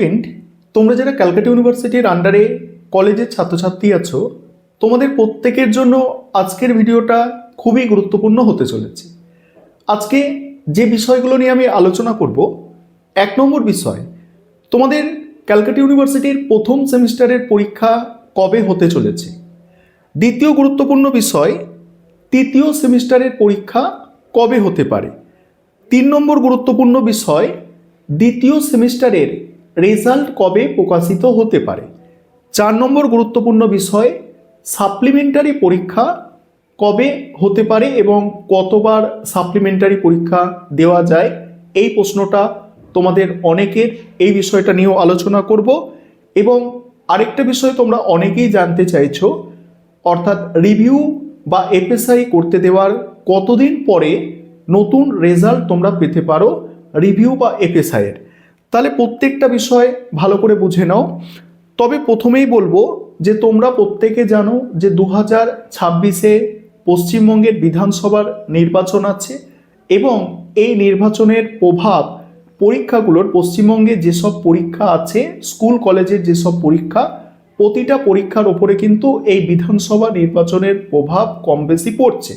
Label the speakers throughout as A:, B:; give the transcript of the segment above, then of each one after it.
A: Student, তোমরা যারা ক্যালকাটা ইউনিভার্সিটির আন্ডারে কলেজের ছাত্রছাত্রী আছো, তোমাদের প্রত্যেকের জন্য আজকের ভিডিওটা খুবই গুরুত্বপূর্ণ হতে চলেছে। আজকে যে বিষয়গুলো নিয়ে আমি আলোচনা করব, 1 নম্বর বিষয়, তোমাদের ক্যালকাটা ইউনিভার্সিটির প্রথম সেমিস্টারের পরীক্ষা কবে হতে চলেছে। দ্বিতীয় গুরুত্বপূর্ণ বিষয়, তৃতীয় সেমিস্টারের পরীক্ষা কবে হতে পারে। 3 নম্বর গুরুত্বপূর্ণ বিষয়, দ্বিতীয় সেমিস্টারের রেজাল্ট কবে প্রকাশিত হতে পারে। 4 নম্বর গুরুত্বপূর্ণ বিষয়, সাপ্লিমেন্টারি পরীক্ষা কবে হতে পারে এবং কতবার সাপ্লিমেন্টারি পরীক্ষা দেওয়া যায়। এই প্রশ্নটা তোমাদের অনেকের, এই বিষয়টা নিয়েও আলোচনা করব। এবং আরেকটা বিষয় তোমরা অনেকেই জানতে চাইছো, অর্থাৎ রিভিউ বা এফএসআই করতে দেওয়ার কতদিন পরে নতুন রেজাল্ট তোমরা পেতে পারো রিভিউ বা এফএসআই এর। তাহলে প্রত্যেকটা বিষয় ভালো করে বুঝে নাও। তবে প্রথমেই বলবো যে তোমরা প্রত্যেকে জানো যে 2026-এ পশ্চিমবঙ্গের বিধানসভার নির্বাচন আছে এবং এই নির্বাচনের প্রভাব পরীক্ষাগুলোর, পশ্চিমবঙ্গে যেসব পরীক্ষা আছে, স্কুল কলেজের যেসব পরীক্ষা, প্রতিটা পরীক্ষার ওপরে কিন্তু এই বিধানসভা নির্বাচনের প্রভাব কম বেশি পড়ছে।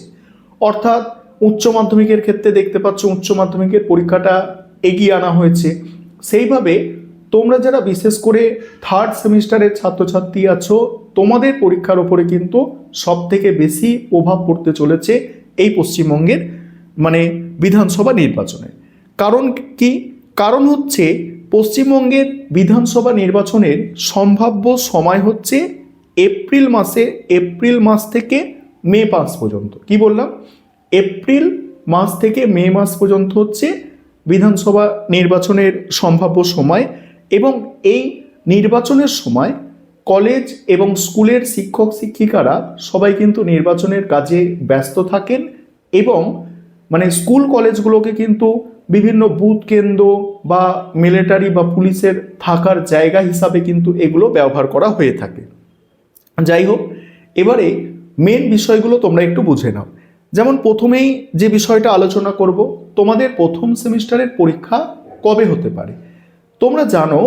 A: অর্থাৎ উচ্চ মাধ্যমিকের ক্ষেত্রে দেখতে পাচ্ছ উচ্চ মাধ্যমিকের পরীক্ষাটা এগিয়ে আনা হয়েছে। সেইভাবে তোমরা যারা বিশেষ করে থার্ড সেমিস্টারের ছাত্রছাত্রী আছো, তোমাদের পরীক্ষার ওপরে কিন্তু সব থেকে বেশি প্রভাব পড়তে চলেছে এই পশ্চিমবঙ্গের বিধানসভা নির্বাচনে। কারণ কি? কারণ হচ্ছে পশ্চিমবঙ্গের বিধানসভা নির্বাচনের সম্ভাব্য সময় হচ্ছে এপ্রিল মাস থেকে মে মাস পর্যন্ত। কি বললাম? এপ্রিল মাস থেকে মে মাস পর্যন্ত হচ্ছে বিধানসভা নির্বাচনের সম্ভাব্য সময়। এবং এই নির্বাচনের সময় কলেজ এবং স্কুলের শিক্ষক শিক্ষিকারা সবাই কিন্তু নির্বাচনের কাজে ব্যস্ত থাকেন এবং স্কুল কলেজগুলোকে কিন্তু বিভিন্ন বুথ কেন্দ্র বা মিলিটারি বা পুলিশের থাকার জায়গা হিসাবে কিন্তু এগুলো ব্যবহার করা হয়ে থাকে। যাই হোক, এবারে মেন বিষয়গুলো তোমরা একটু বুঝে নাও। যেমন প্রথমেই যে বিষয়টা আলোচনা করব, তোমাদের প্রথম সেমিস্টারের পরীক্ষা কবে হতে পারে। তোমরা জানো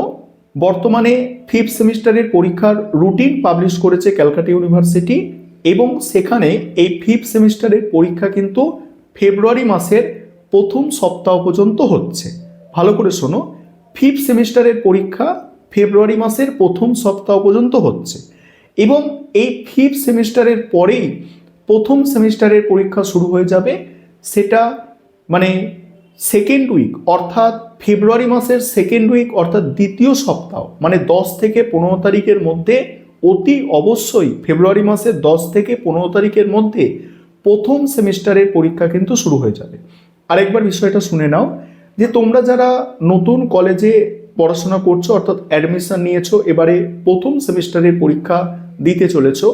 A: বর্তমানে 5th সেমিস্টারের পরীক্ষার রুটিন পাবলিশ করেছে ক্যালকাটা ইউনিভার্সিটি এবং সেখানে এই 5th সেমিস্টারের পরীক্ষা কিন্তু ফেব্রুয়ারি মাসের প্রথম সপ্তাহ পর্যন্ত হচ্ছে। ভালো করে শোনো, 5th সেমিস্টারের পরীক্ষা ফেব্রুয়ারি মাসের প্রথম সপ্তাহ পর্যন্ত হচ্ছে এবং এই 5th সেমিস্টারের পরেই প্রথম সেমিস্টারের পরীক্ষা শুরু হয়ে যাবে। সেটা সেকেন্ড উইক, অর্থাৎ ফেব্রুয়ারি মাসের সেকেন্ড উইক, অর্থাৎ দ্বিতীয় সপ্তাহ, 10 থেকে 15 তারিখের মধ্যে, অতি অবশ্যই ফেব্রুয়ারি মাসের 10 থেকে 15 তারিখের মধ্যে প্রথম সেমিস্টারের পরীক্ষা কিন্তু শুরু হয়ে যাবে। আরেকবার বিষয়টা শুনে নাও যে তোমরা যারা নতুন কলেজে পড়াশোনা করছো, অর্থাৎ অ্যাডমিশন নিয়েছো, এবারে প্রথম সেমিস্টারের পরীক্ষা দিতে চলেছো,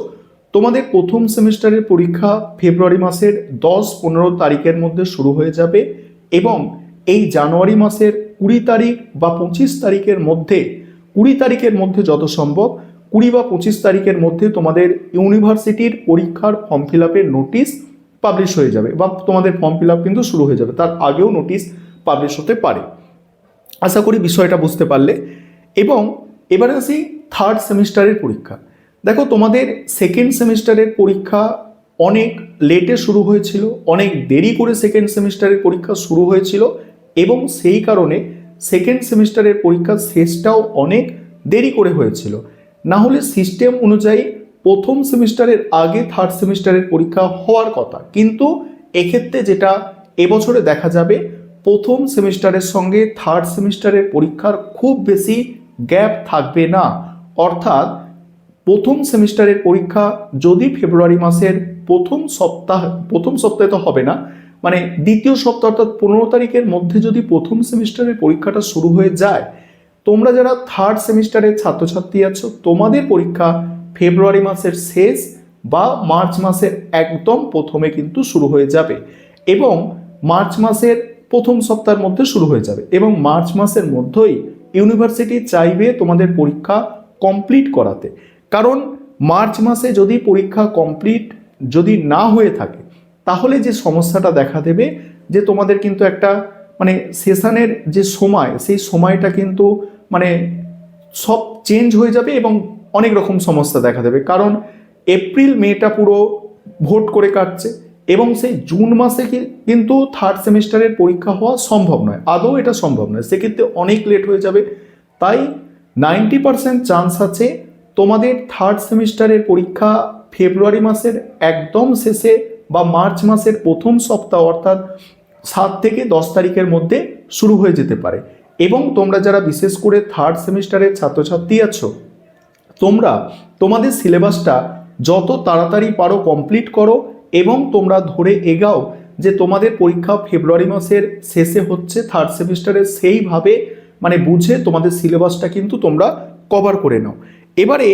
A: তোমাদের প্রথম সেমিস্টারের পরীক্ষা ফেব্রুয়ারি মাসের 10-15 তারিখের মধ্যে শুরু হয়ে যাবে এবং এই জানুয়ারি মাসের 20 তারিখ বা 25 তারিখের মধ্যে, 20 তারিখের মধ্যে যত সম্ভব 20 বা 25 তারিখের মধ্যে তোমাদের ইউনিভার্সিটির পরীক্ষার ফর্ম ফিল আপের নোটিশ পাবলিশ হয়ে যাবে বা তোমাদের ফর্ম ফিল আপ কিন্তু শুরু হয়ে যাবে। তার আগেও নোটিশ পাবলিশ হতে পারে। আশা করি বিষয়টা বুঝতে পারলে। এবং এবারে আসি থার্ড সেমিস্টারের পরীক্ষা। দেখো, তোমাদের সেকেন্ড সেমিস্টারের পরীক্ষা অনেক লেটে শুরু হয়েছিল, অনেক দেরি করে সেকেন্ড সেমিস্টারের পরীক্ষা শুরু হয়েছিল এবং সেই কারণে সেকেন্ড সেমিস্টারের পরীক্ষার শেষটাও অনেক দেরি করে হয়েছিল। না হলে সিস্টেম অনুযায়ী প্রথম সেমিস্টারের আগে থার্ড সেমিস্টারের পরীক্ষা হওয়ার কথা, কিন্তু এক্ষেত্রে যেটা এবছরে দেখা যাবে, প্রথম সেমিস্টারের সঙ্গে থার্ড সেমিস্টারের পরীক্ষার খুব বেশি গ্যাপ থাকবে না। অর্থাৎ প্রথম সেমিস্টারের পরীক্ষা যদি ফেব্রুয়ারি মাসের প্রথম সপ্তাহে তো হবে না, দ্বিতীয় সপ্তাহ অর্থাৎ 15 তারিখের মধ্যে যদি প্রথম সেমিস্টারের পরীক্ষাটা শুরু হয়ে যায়, তোমরা যারা থার্ড সেমিস্টারের ছাত্রছাত্রী আছো, তোমাদের পরীক্ষা ফেব্রুয়ারি মাসের শেষ বা মার্চ মাসের একদম প্রথমে কিন্তু শুরু হয়ে যাবে এবং মার্চ মাসের প্রথম সপ্তাহের মধ্যে শুরু হয়ে যাবে এবং মার্চ মাসের মধ্যেই ইউনিভার্সিটি চাইবে তোমাদের পরীক্ষা কমপ্লিট করাতে। কারণ মার্চ মাসে যদি পরীক্ষা কমপ্লিট যদি না হয়ে থাকে, তাহলে যে সমস্যাটা দেখা দেবে যে তোমাদের কিন্তু একটা সেশনের যে সময়, সেই সময়টা কিন্তু সব চেঞ্জ হয়ে যাবে এবং অনেক রকম সমস্যা দেখা দেবে। কারণ এপ্রিল মেটা পুরো ভোট করে কাটছে এবং সেই জুন মাসে কিন্তু থার্ড সেমিস্টারের পরীক্ষা হওয়া সম্ভব নয়, আদৌ এটা সম্ভব নয়, সেক্ষেত্রে অনেক লেট হয়ে যাবে। তাই 90% চান্স আছে তোমাদের থার্ড সেমিস্টারের পরীক্ষা ফেব্রুয়ারি মাসের একদম শেষে বা মার্চ মাসের প্রথম সপ্তাহ অর্থাৎ 7 থেকে 10 তারিখের মধ্যে শুরু হয়ে যেতে পারে। এবং তোমরা যারা বিশেষ করে থার্ড সেমিস্টারের ছাত্রছাত্রী আছো, তোমরা তোমাদের সিলেবাসটা যত তাড়াতাড়ি পারো কমপ্লিট করো এবং তোমরা ধরে এগাও যে তোমাদের পরীক্ষা ফেব্রুয়ারি মাসের শেষে হচ্ছে থার্ড সেমিস্টারে, সেইভাবে মানে বুঝে তোমাদের সিলেবাসটা কিন্তু তোমরা কভার করে নাও। এবারে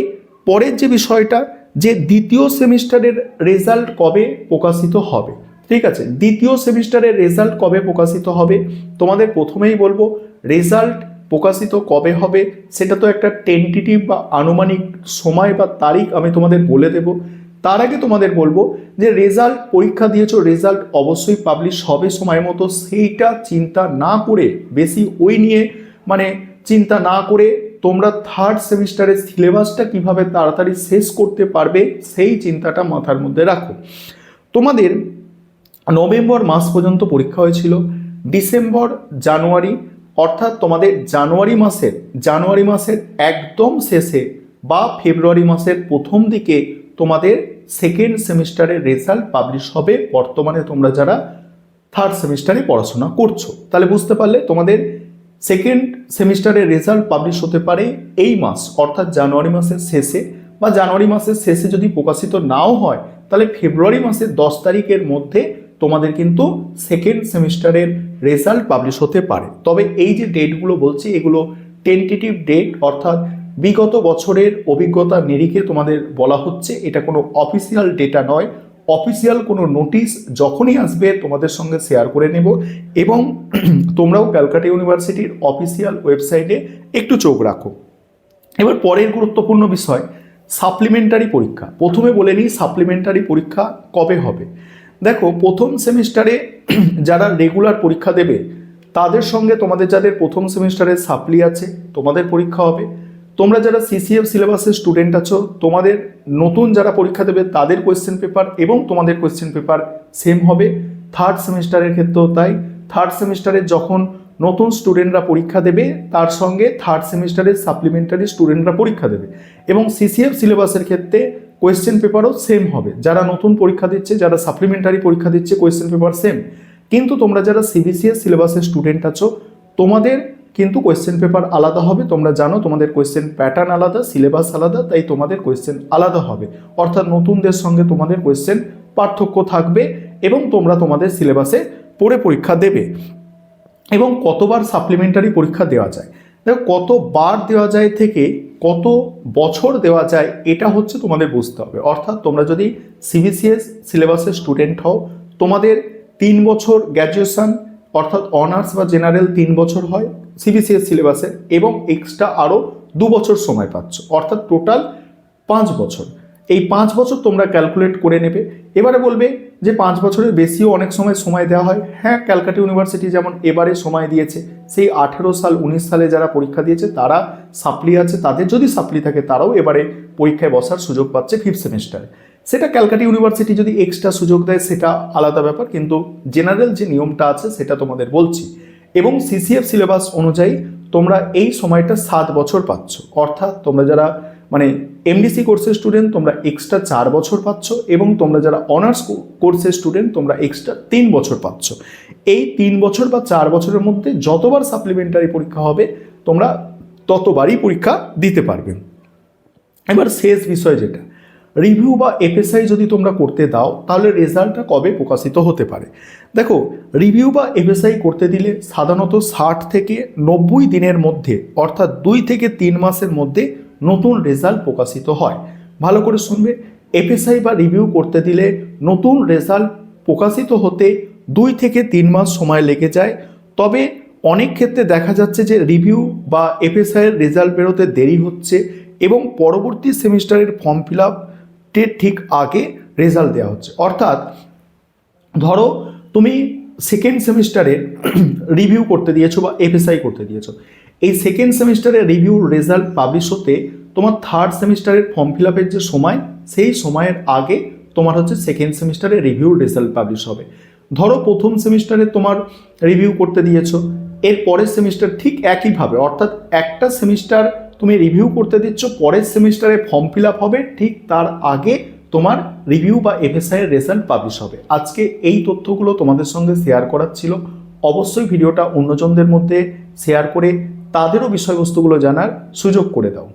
A: পরের যে বিষয়টা, যে দ্বিতীয় সেমিস্টারের রেজাল্ট কবে প্রকাশিত হবে, ঠিক আছে, দ্বিতীয় সেমিস্টারের রেজাল্ট কবে প্রকাশিত হবে, তোমাদের প্রথমেই বলবো রেজাল্ট প্রকাশিত কবে হবে সেটা তো একটা টেন্টেটিভ বা আনুমানিক সময় বা তারিখ আমি তোমাদের বলে দেব। তার আগে তোমাদের বলবো যে রেজাল্ট পরীক্ষা দিয়েছো, রেজাল্ট অবশ্যই পাবলিশ হবে সময় মতো, সেইটা চিন্তা না করে বেশি ওই নিয়ে মানে চিন্তা না করে তোমরা থার্ড সেমিস্টারের সিলেবাসটা কিভাবে তাড়াতাড়ি শেষ করতে পারবে সেই চিন্তাটা মাথার মধ্যে রাখো। তোমাদের নভেম্বর মাস পর্যন্ত পরীক্ষা হয়েছিল, ডিসেম্বর জানুয়ারি অর্থাৎ তোমাদের জানুয়ারি মাসের একদম শেষে বা ফেব্রুয়ারি মাসের প্রথম দিকে তোমাদের সেকেন্ড সেমিস্টারের রেজাল্ট পাবলিশ হবে। বর্তমানে তোমরা যারা থার্ড সেমিস্টারে পড়াশোনা করছো, তাহলে বুঝতে পারলে তোমাদের সেকেন্ড সেমিস্টারের রেজাল্ট পাবলিশ হতে পারে এই মাস অর্থাৎ জানুয়ারি মাসের শেষে, বা জানুয়ারি মাসের শেষে যদি প্রকাশিত নাও হয় তাহলে ফেব্রুয়ারি মাসের 10 তারিখের মধ্যে তোমাদের কিন্তু সেকেন্ড সেমিস্টারের রেজাল্ট পাবলিশ হতে পারে। তবে এই যে ডেটগুলো বলছি এগুলো টেন্টেটিভ ডেট, অর্থাৎ বিগত বছরের অভিজ্ঞতা নিরিখে তোমাদের বলা হচ্ছে, এটা কোনো অফিসিয়াল ডেটা নয়। অফিসিয়াল কোনো নোটিশ যখনই আসবে তোমাদের সঙ্গে শেয়ার করে নেব এবং তোমরাও ক্যালকাটা ইউনিভার্সিটির অফিসিয়াল ওয়েবসাইটে একটু চোখ রাখো। এবার পরের গুরুত্বপূর্ণ বিষয় সাপ্লিমেন্টারি পরীক্ষা। প্রথমে বলে নিই সাপ্লিমেন্টারি পরীক্ষা কবে হবে। দেখো, প্রথম সেমিস্টারে যারা রেগুলার পরীক্ষা দেবে তাদের সঙ্গে তোমাদের যাদের প্রথম সেমিস্টারের সাপ্লি আছে তোমাদের পরীক্ষা হবে। তোমরা যারা সিসিএফ সিলেবাসের স্টুডেন্ট আছো তোমাদের নতুন যারা পরীক্ষা দেবে তাদের কোয়েশ্চেন পেপার এবং তোমাদের কোয়েশ্চেন পেপার সেম হবে। থার্ড সেমিস্টারের ক্ষেত্রেও তাই, থার্ড সেমিস্টারের যখন নতুন স্টুডেন্টরা পরীক্ষা দেবে তার সঙ্গে থার্ড সেমিস্টারের সাপ্লিমেন্টারি স্টুডেন্টরা পরীক্ষা দেবে এবং সিসিএফ সিলেবাসের ক্ষেত্রে কোয়েশ্চেন পেপারও সেম হবে। যারা নতুন পরীক্ষা দিচ্ছে, যারা সাপ্লিমেন্টারি পরীক্ষা দিচ্ছে কোয়েশ্চেন পেপার সেম। কিন্তু তোমরা যারা সিবিসিএস সিলেবাসের স্টুডেন্ট আছো তোমাদের কিন্তু কোয়েশ্চেন পেপার আলাদা হবে। তোমরা জানো তোমাদের কোয়েশ্চেন প্যাটার্ন আলাদা, সিলেবাস আলাদা, তাই তোমাদের কোয়েশ্চেন আলাদা হবে। অর্থাৎ নতুনদের সঙ্গে তোমাদের কোয়েশ্চেন পার্থক্য থাকবে এবং তোমরা তোমাদের সিলেবাসে পড়ে পরীক্ষা দেবে। এবং কতবার সাপ্লিমেন্টারি পরীক্ষা দেওয়া যায়, দেখো কতবার দেওয়া যায় থেকে কত বছর দেওয়া যায় এটা হচ্ছে তোমাদের বুঝতে হবে। অর্থাৎ তোমরা যদি সিবিসিএস সিলেবাসের স্টুডেন্ট হও তোমাদের 3 বছর গ্র্যাজুয়েশন অর্থাৎ অনার্স বা জেনারেল 3 বছর হয় সিবিসিএস সিলেবাসে এবং এক্সট্রা আরও 2 বছর সময় পাচ্ছ, অর্থাৎ টোটাল 5 বছর। এই 5 বছর তোমরা ক্যালকুলেট করে নেবে। এবারে বলবে যে 5 বছরের বেশিও অনেক সময় দেওয়া হয়। হ্যাঁ, ক্যালকাটা ইউনিভার্সিটি যেমন এবারে সময় দিয়েছে, সেই 18 সাল 19 সালে যারা পরীক্ষা দিয়েছে তারা সাপ্লি আছে, তাদের যদি সাপ্লি থাকে তারাও এবারে পরীক্ষায় বসার সুযোগ পাচ্ছে 5th সেমিস্টারে। সেটা ক্যালকাটা ইউনিভার্সিটি যদি এক্সট্রা সুযোগ দেয় সেটা আলাদা ব্যাপার, কিন্তু জেনারেল যে নিয়মটা আছে সেটা তোমাদের বলছি। এবং সিসিএফ সিলেবাস অনুযায়ী তোমরা এই সময়টা 7 বছর পাচ্ছ, অর্থাৎ তোমরা যারা মানে এমডিসি কোর্সের স্টুডেন্ট তোমরা এক্সট্রা 4 বছর পাচ্ছ এবং তোমরা যারা অনার্স কোর্সের স্টুডেন্ট তোমরা এক্সট্রা 3 বছর পাচ্ছ। এই 3 বছর বা 4 বছরের মধ্যে যতবার সাপ্লিমেন্টারি পরীক্ষা হবে তোমরা ততবারই পরীক্ষা দিতে পারবে। এবার শেষ বিষয় যেটা রিভিউ বা এফএসআই যদি তোমরা করতে দাও তাহলে রেজাল্টটা কবে প্রকাশিত হতে পারে। দেখো, রিভিউ বা এফএসআই করতে দিলে সাধারণত 60 থেকে 90 দিনের মধ্যে অর্থাৎ 2 থেকে 3 মাসের মধ্যে নতুন রেজাল্ট প্রকাশিত হয়। ভালো করে শুনবে, এফএসআই বা রিভিউ করতে দিলে নতুন রেজাল্ট প্রকাশিত হতে 2 থেকে 3 মাস সময় লেগে যায়। তবে অনেক ক্ষেত্রে দেখা যাচ্ছে যে রিভিউ বা এফএসআইয়ের রেজাল্ট বেরোতে দেরি হচ্ছে এবং পরবর্তী সেমিস্টারের ফর্ম ফিল আপের ঠিক আগে রেজাল্ট দেওয়া হচ্ছে। অর্থাৎ ধরো তুমি সেকেন্ড সেমিস্টারের রিভিউ করতে দিয়েছো বা এফএসআই করতে দিয়েছো, এই সেকেন্ড সেমিস্টারের রিভিউর রেজাল্ট পাবলিশ হতে তোমার থার্ড সেমিস্টারের ফর্ম ফিল আপের যে সময়, সেই সময়ের আগে তোমার হচ্ছে সেকেন্ড সেমিস্টারের রিভিউর রেজাল্ট পাবলিশ হবে। ধরো প্রথম সেমিস্টারে তোমার রিভিউ করতে দিয়েছো, এর পরের সেমিস্টার ঠিক একইভাবে, অর্থাৎ একটা সেমিস্টার তুমি রিভিউ করতে দিচ্ছ, পরের সেমিস্টারে ফর্ম ফিল আপ হবে, ঠিক তার আগে তোমার রিভিউ বা এফএসআই এর রেজাল্ট পাবলিশ হবে। আজকে এই তথ্যগুলো তোমাদের সঙ্গে শেয়ার করার ছিল। অবশ্যই ভিডিওটা অন্যজনদের মধ্যে শেয়ার করে তাদেরও বিষয়বস্তুগুলো জানার সুযোগ করে দাও।